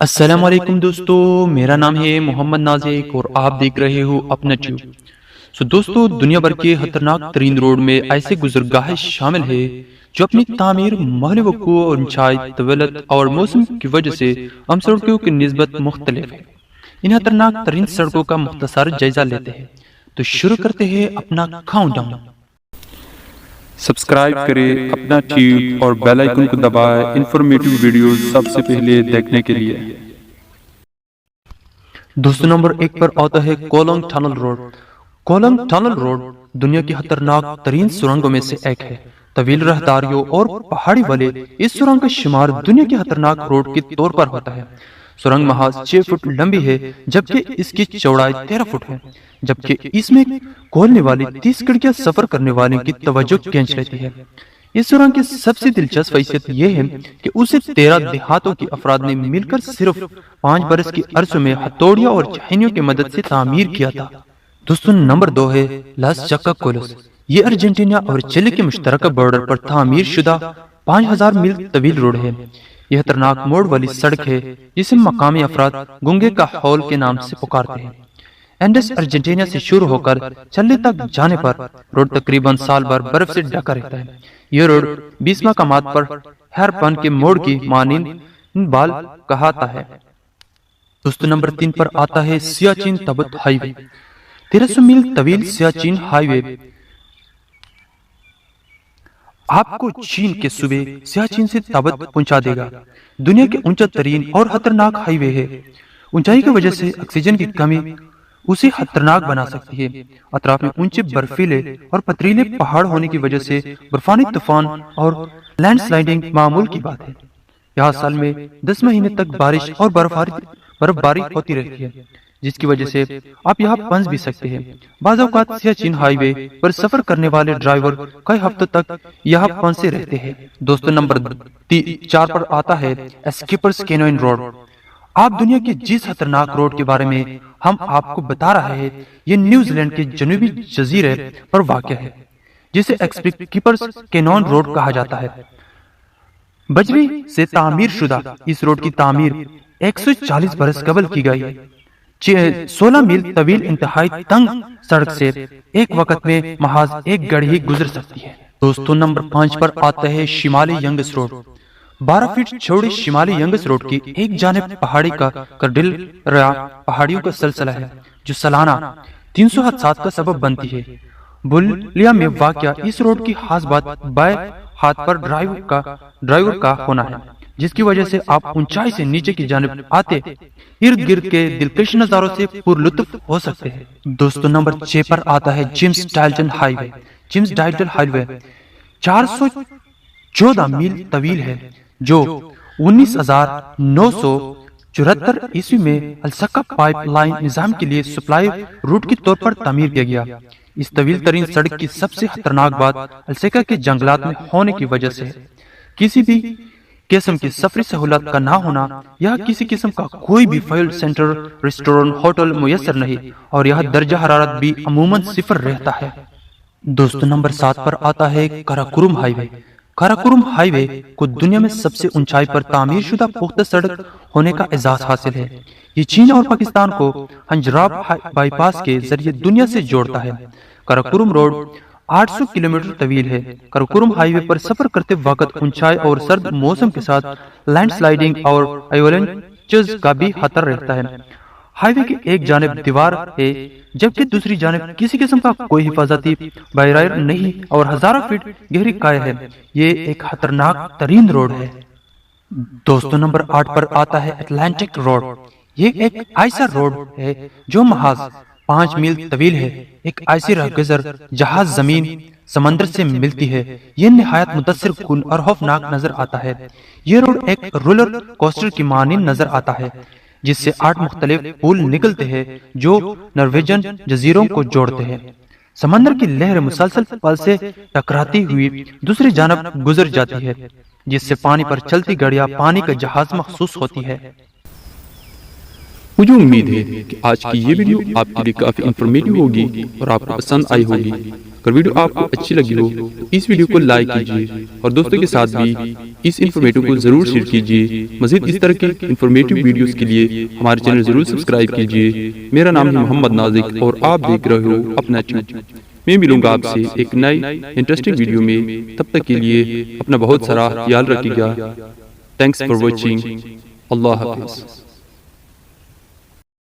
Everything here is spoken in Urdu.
السلام علیکم دوستو، میرا نام ہے محمد نازک اور آپ دیکھ رہے ہو اپنا ٹیوب۔ دوستو، دنیا بھر کے خطرناک ترین روڈ میں ایسے گزرگاہیں شامل ہیں جو اپنی تعمیر، محل وقوع اور اونچائی، طویلت اور موسم کی وجہ سے عام سڑکوں کی نسبت مختلف ہے۔ ان خطرناک ترین سڑکوں کا مختصر جائزہ لیتے ہیں، تو شروع کرتے ہیں اپنا کاؤنٹ ڈاؤن۔ سبسکرائب کریں اپنا ٹیوب اور بیل آئیکن کو دبائیں انفارمیٹیو ویڈیوز سب سے پہلے دیکھنے کے لیے۔ دوستو، نمبر 1 پر آتا ہے کولونگ ٹنل روڈ۔ کولونگ ٹنل روڈ دنیا کی خطرناک ترین سرنگوں میں سے ایک ہے۔ طویل راہداریوں اور پہاڑی والے اس سرنگ کا شمار دنیا کی خطرناک روڈ کے طور پر ہوتا ہے۔ سرنگ محض 6 فٹ لمبی ہے، جبکہ اس کی چوڑائی 13 فٹ ہے، جبکہ اس میں کھولنے والی 30 کھڑکیاں سفر کرنے والوں کی توجہ کھینچ لیتی ہے۔ اس سرنگ کی سب سے دلچسپ حیثیت یہ ہے کہ اسے 13 دیہاتوں کے افراد نے مل کر صرف 5 برس کے عرصے میں ہتھوڑیوں اور چھینیوں کی مدد سے تعمیر کیا تھا۔ دوستو، نمبر 2 ہے لاس چاکاکولوس۔ یہ ارجنٹینا اور چلی کے مشترکہ بارڈر پر تعمیر شدہ 5000 میل طویل روڈ ہے۔ یہ خطرناک موڑ والی سڑک ہے جسے مقامی افراد گنگے کا ہول کے نام سے پکارتے ہیں۔ اینڈس ارجنٹینا سے شروع ہو کر چلی تک جانے پر روڈ تقریباً سال بھر برف سے ڈھکا رہتا ہے۔ یہ روڈ 20 مقامات پر ہیر پن کے موڑ کی مانند بال کہاتا ہے۔ دوستو، نمبر 3 پر آتا ہے سیاچن تبت ہائی وے۔ 1300 میل طویل سیاچن ہائی وے آپ کو چین کے صوبے سیاچن سے تبت پہنچا دے گا۔ دنیا کے اونچا ترین اور خطرناک ہائی وے ہے۔ اونچائی کی وجہ سے آکسیجن کی کمی اسے خطرناک بنا سکتی ہے۔ اطراف میں اونچے برفیلے اور پتریلے پہاڑ ہونے کی وجہ سے برفانی طوفان اور لینڈ سلائڈنگ معمول کی بات ہے۔ یہاں سال میں 10 مہینے تک بارش اور برف باری ہوتی رہتی ہے، جس کی وجہ سے آپ یہاں پھنس بھی سکتے ہیں۔ بعض اوقات سیاچن ہائی وے پر سفر کرنے والے ڈرائیور کئی ہفتوں تک یہاں پھنسے رہتے ہیں۔ دوستو، نمبر 4 پر آتا ہے اسکیپرز کینوئن روڈ۔ آپ دنیا کے جس خطرناک روڈ کے بارے میں ہم آپ کو بتا رہے ہیں، یہ نیوزی لینڈ کے جنوبی جزیرے پر واقع ہے، جسے اسکیپرز کینوئن روڈ کہا جاتا ہے۔ بجری سے تعمیر شدہ اس روڈ کی تعمیر 140 برس قبل کی گئی ہے۔ 16 میل طویل انتہائی تنگ سڑک سے ایک وقت میں محض ایک گاڑی ہی گزر سکتی ہے۔ دوستو، نمبر 5 پر آتا ہے شمالی ینگس روڈ۔ 12 فٹ چوڑی شمالی ینگس روڈ کی ایک جانب پہاڑی کا کارڈیلرا پہاڑیوں کا سلسلہ ہے، جو سالانہ 300 حادثات کا سبب بنتی ہے۔ بولیویا میں واقع اس روڈ کی خاص بات بائیں ہاتھ پر ڈرائیور کا ہونا ہے، جس کی وجہ سے آپ اونچائی سے نیچے کی جانب آتے ارد گرد کے دلکش نظاروں سے پر لطف ہو سکتے ہیں۔ دوستو، نمبر 6 پر آتا ہے جیمز ڈائلٹن ہائی وے۔ جیمز ڈائلٹن ہائی وے 414 میل طویل ہے، جو 1974 عیسوی میں السکا پائپ لائن نظام کے لیے سپلائی روٹ کے طور پر تعمیر کیا گیا۔ اس طویل ترین سڑک کی سب سے خطرناک بات السکا کے جنگلات میں ہونے کی وجہ سے ہے۔ کسی بھی قسم کی سفری سہولت کا نہ ہونا، یا کسی قسم کا کوئی بھی فیول سینٹر، ریسٹورنٹ، ہوٹل میسر نہیں، اور یہاں درجہ حرارت بھی عموماً 0 رہتا ہے۔ دوستو، نمبر 7 پر آتا ہے کاراکورم ہائی وے۔ کاراکورم ہائی وے کو دنیا میں سب سے اونچائی پر تعمیر شدہ پختہ سڑک ہونے کا اعزاز حاصل ہے۔ یہ چین اور پاکستان کو ہنجراب بائی پاس کے ذریعے دنیا سے جوڑتا ہے۔ کاراکورم روڈ 800 کلومیٹر طویل ہے۔ کاراکورم ہائی وے پر سفر کرتے وقت اونچائی اور سرد موسم کے ساتھ لینڈ سلائڈنگ اور ایولنچز کا بھی خطر رہتا ہے۔ ہائی وے کی ایک جانب دیوار ہے، جبکہ دوسری جانب کسی قسم کا کوئی حفاظتی بیرئر نہیں اور ہزاروں فٹ گہری کھائی ہے۔ یہ ایک خطرناک ترین روڈ ہے۔ دوستو، نمبر 8 پر آتا ہے اٹلانٹک روڈ۔ یہ ایک ایسا روڈ ہے جو محض 5 میل طویل ہے، ایک ایسی راہ گزر جہاں زمین سمندر سے ملتی ہے۔ یہ نہایت متاثر کن اور خوفناک نظر آتا ہے۔ یہ روڈ ایک رولر کوسٹر کی مانند نظر آتا ہے، جس سے 8 مختلف پل نکلتے ہیں جو نرویجن جزیروں کو جوڑتے ہیں۔ سمندر کی لہر مسلسل پل سے ٹکراتی ہوئی دوسری جانب گزر جاتی ہے، جس سے پانی پر چلتی گاڑیاں پانی کا جہاز محسوس ہوتی ہے۔ مجھے امید ہے کہ آج کی یہ ویڈیو آپ کے لیے کافی انفارمیٹیو ہوگی اور آپ کو پسند آئی ہوگی۔ اگر ویڈیو آپ کو اچھی لگی ہو تو اس ویڈیو کو لائک کیجیے اور دوستوں کے ساتھ بھی اس انفارمیٹیو کو ضرور شیئر کیجیے۔ مزید اس طرح کی انفارمیٹیو ویڈیوز کے لیے ہمارے چینل ضرور سبسکرائب کیجیے۔ میرا نام ہے محمد نازک اور آپ دیکھ رہے ہو اپنا ٹیوب۔ میں ملوں گا آپ سے ایک نئی انٹرسٹنگ ویڈیو میں، تب تک کے لیے اپنا بہت سارا خیال رکھیے گا۔ Thanks for watching. اللہ حافظ۔